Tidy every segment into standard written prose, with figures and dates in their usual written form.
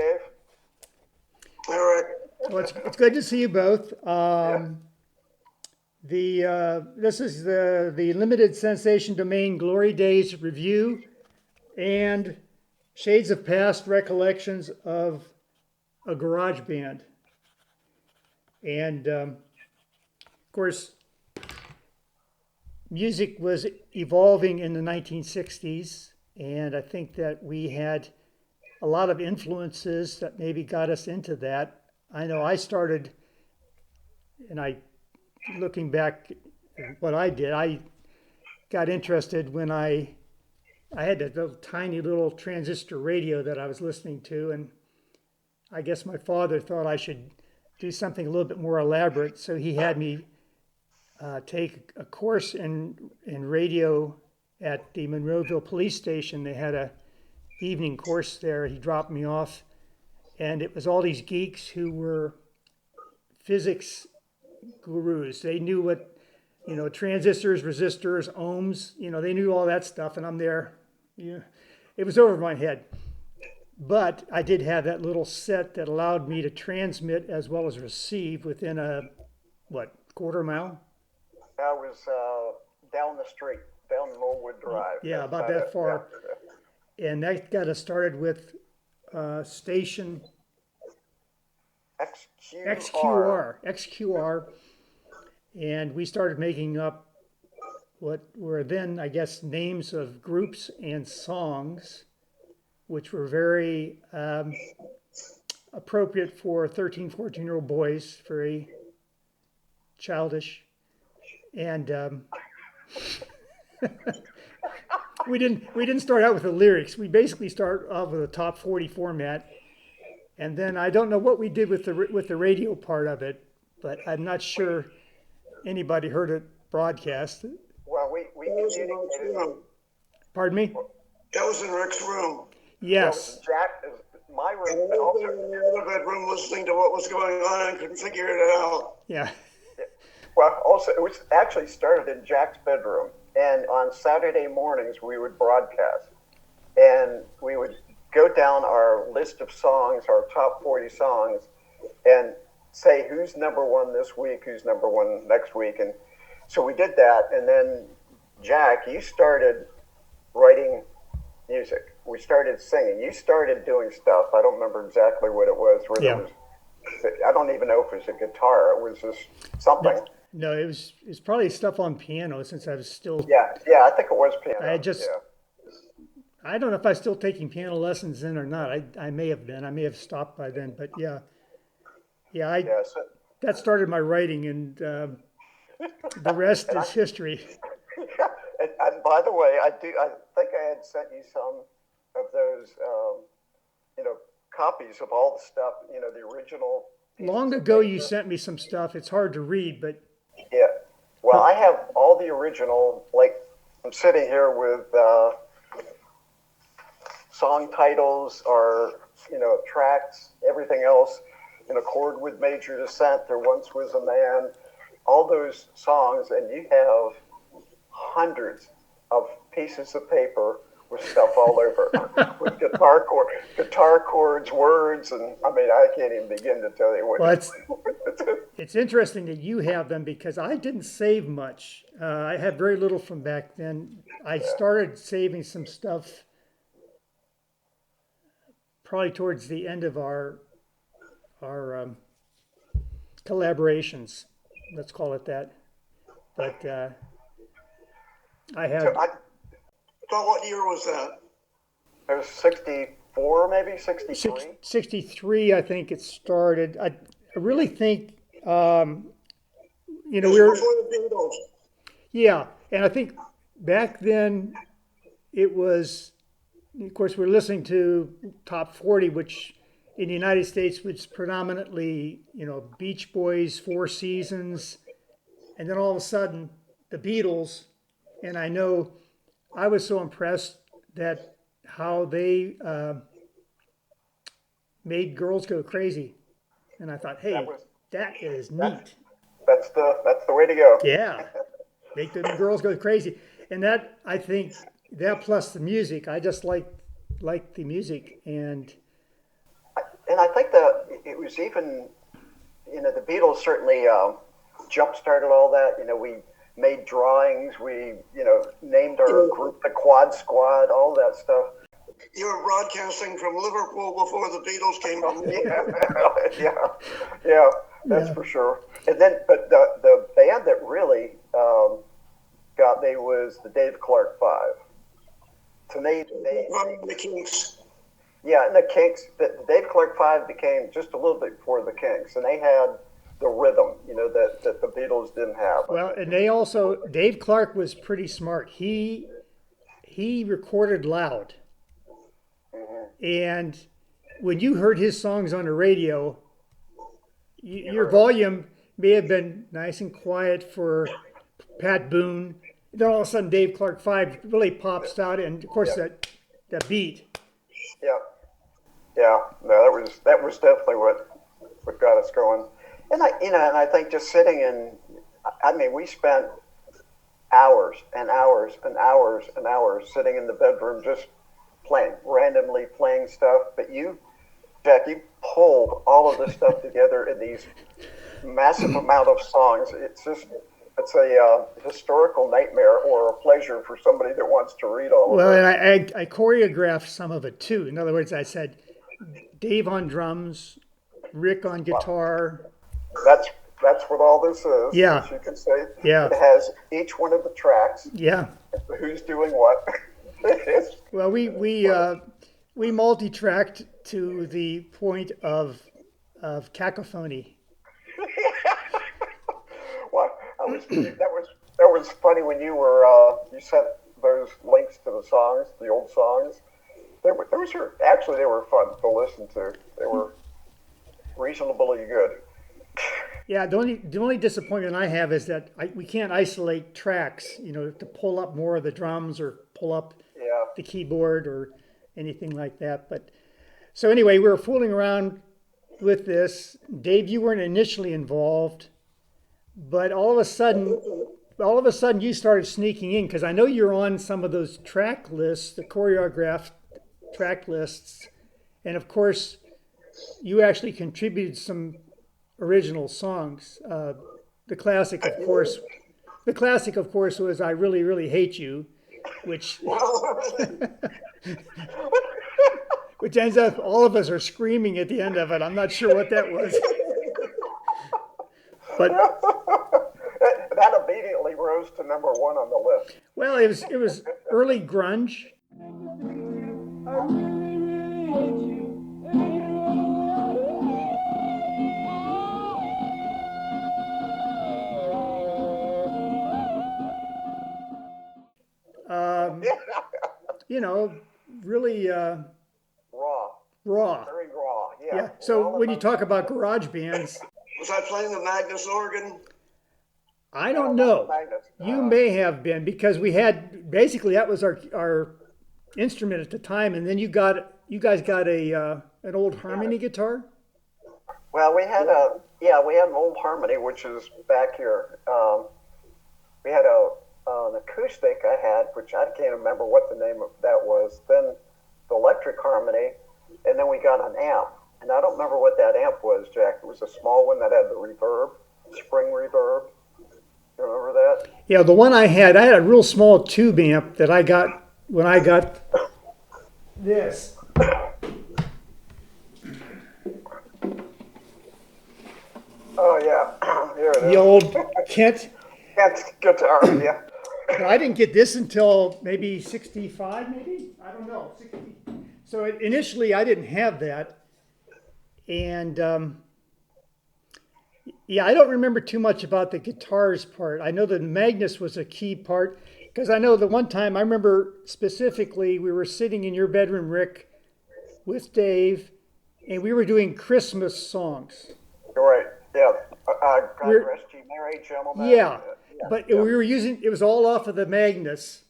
Dave. All right. Well, it's good to see you both. Yeah. This is the limited sensation domain Glory Days review and Shades of Past Recollections of a Garage Band. And of course, music was evolving in the 1960s, and I think that we had a lot of influences that maybe got us into that. I know I started, and looking back at what I did, I got interested when I had a little tiny little transistor radio that I was listening to, and I guess my father thought I should do something a little bit more elaborate, so he had me take a course in radio at the Monroeville Police Station. They had a evening course there. He dropped me off, and it was all these geeks who were physics gurus. They knew what, transistors, resistors, ohms, they knew all that stuff, and I'm there. Yeah, it was over my head. But I did have that little set that allowed me to transmit as well as receive within quarter mile? That was down the street, down Millwood Drive. Yeah, about that far. Yeah. And that got us started with station XQR. And we started making up what were then, I guess, names of groups and songs, which were very appropriate for 13, 14-year-old boys, very childish. And we didn't start out with the lyrics. We basically start off with a top 40 format. And then I don't know what we did with the radio part of it, but I'm not sure anybody heard it broadcast. Well, we communicated. Pardon me? That was in Rick's room. Yes. Well, Jack, my room. And we were in the other bedroom listening to what was going on and couldn't figure it out. Yeah. Well, also, it was actually started in Jack's bedroom. And on Saturday mornings, we would broadcast. And we would go down our list of songs, our top 40 songs, and say who's number one this week, who's number one next week. And so we did that. And then, Jack, you started writing music. We started singing. You started doing stuff. I don't remember exactly what it was. I don't even know if it was a guitar. It was just something. No, it was probably stuff on piano since I was still. Yeah, I think it was piano. I don't know if I was still taking piano lessons then or not. I may have been. I may have stopped by then. But yeah. That started my writing, and the rest is history. And by the way, I think I had sent you some of those, copies of all the stuff, the original. Long ago, you sent me some stuff. It's hard to read, but. Yeah. Well, I have all the original, like I'm sitting here with song titles or, tracks, everything else in accord with Major Descent. There Once Was a Man, all those songs, and you have hundreds of pieces of paper with stuff all over, with guitar chords, words, and I can't even begin to tell you what. Well, it's interesting that you have them because I didn't save much. I had very little from back then. I started saving some stuff probably towards the end of our collaborations. Let's call it that. But I have. So what year was that? It was 64, maybe 63. 63, I think it started. I really think, we were before the Beatles. Yeah, and I think back then it was, of course, we're listening to top 40, which in the United States was predominantly, Beach Boys, Four Seasons, and then all of a sudden the Beatles, and I know I was so impressed that how they made girls go crazy, and I thought, hey, that is neat. That's the way to go. Yeah, make the girls go crazy, and that I think that plus the music, I just like the music, and and I think that it was even, the Beatles certainly jump started all that. We made drawings. We, named our group the Quad Squad, all that stuff. You were broadcasting from Liverpool before the Beatles came on. Yeah, that's for sure. And then, but the band that really got me was the Dave Clark Five. To me, The Kinks. yeah, and the Kinks. The Dave Clark Five became just a little bit before the Kinks, and they had the rhythm, that the Beatles didn't have. Well, and they also, Dave Clark was pretty smart. He recorded loud. And when you heard his songs on the radio, your volume may have been nice and quiet for Pat Boone. Then all of a sudden, Dave Clark Five really pops out, and of course that beat. Yeah. No, that was definitely what got us going. And I think just sitting we spent hours and hours and hours and hours sitting in the bedroom just randomly playing stuff. But Jack, you pulled all of this stuff together in these massive amount of songs. It's a historical nightmare or a pleasure for somebody that wants to read all of it. Well, and I choreographed some of it too. In other words, I said Dave on drums, Rick on guitar. That's what all this is. Yeah. As you can say. Yeah. It has each one of the tracks. Yeah. Who's doing what. Well, we multi-tracked to the point of cacophony. Well, that was funny when you were you sent those links to the songs, the old songs. They were fun to listen to. They were reasonably good. Yeah, the only disappointment I have is that we can't isolate tracks, to pull up more of the drums or pull up the keyboard or anything like that. But so anyway, we were fooling around with this. Dave, you weren't initially involved, but all of a sudden you started sneaking in, because I know you're on some of those track lists, the choreographed track lists, and of course you actually contributed some original songs. The classic, of course, was "I Really, Really Hate You," which ends up all of us are screaming at the end of it. I'm not sure what that was, but that immediately rose to number one on the list. Well, it was early grunge. Really raw. Very raw. Yeah. So when you talk about garage bands, Was I playing the Magnus organ? I don't know. You may have been, because we had basically that was our instrument at the time, and then you guys got an old harmony guitar. Well, we had an old harmony, which is back here. We had an acoustic I had, which I can't remember what the name of that was. Then the electric harmony, and then we got an amp, and I don't remember what that amp was, Jack. It was a small one that had the reverb, spring reverb. You remember that? Yeah, the one I had a real small tube amp that I got when I got this. Oh yeah, here it is. The old Kent. Kent's guitar, yeah. I didn't get this until maybe 65, maybe? I don't know, 60. So initially I didn't have that. And I don't remember too much about the guitars part. I know the Magnus was a key part, because I know the one time I remember specifically we were sitting in your bedroom, Rick, with Dave, and we were doing Christmas songs. Right, yeah. God rest ye merry gentlemen. Yeah. But we were using, it was all off of the Magnus.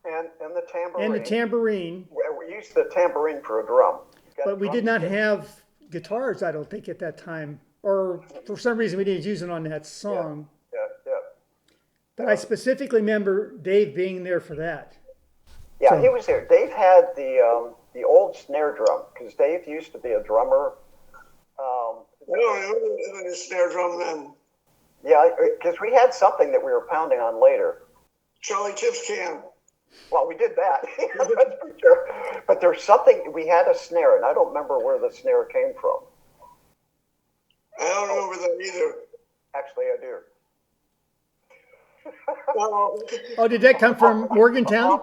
And the tambourine. And the tambourine. We used the tambourine for a drum. But we did not have guitars, I don't think, at that time. Or for some reason we didn't use it on that song. Yeah. But I specifically remember Dave being there for that. Yeah, So- he was there. Dave had the old snare drum, because Dave used to be a drummer I don't remember the snare drum then. Yeah, because we had something that we were pounding on later. Charlie Chips can. Well, we did that, that's for sure. But there's something, we had a snare, and I don't remember where the snare came from. I don't remember that either. Actually, I do. Well, Oh, did that come from Morgantown?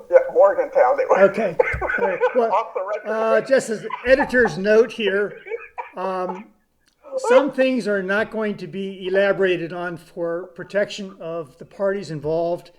Yeah, Morgantown. It was Okay. All right. Well, off the record. just as editor's note here, some things are not going to be elaborated on for protection of the parties involved.